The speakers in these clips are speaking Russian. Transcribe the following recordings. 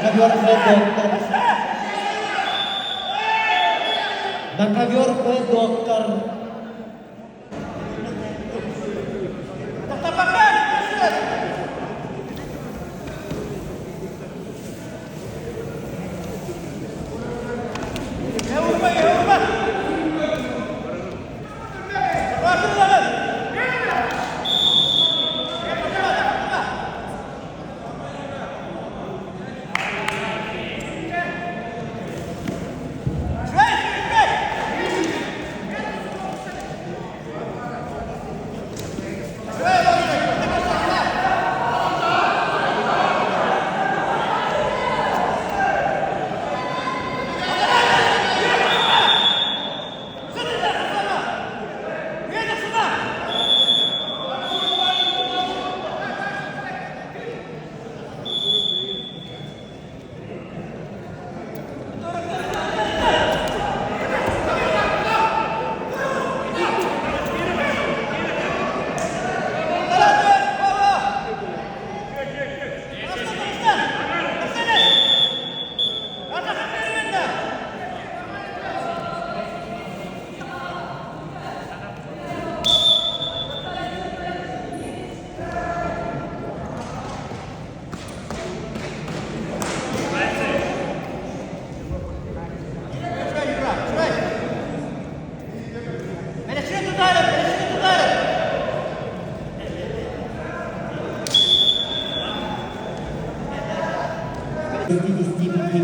ковер Б-доктор. На ковер Б-доктор.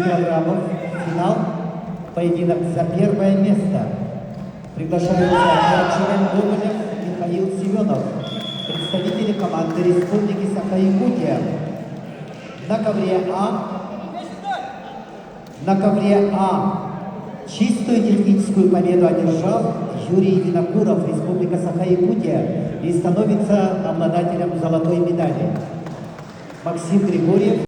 Килограммов. Финал. Поединок за первое место. Приглашаются Арчевен Гоголев, Михаил Семенов, представители команды Республики Саха-Якутия. На ковре А чистую техническую победу одержал Юрий Винокуров, Республика Саха-Якутия, и становится обладателем золотой медали. Максим Григорьев.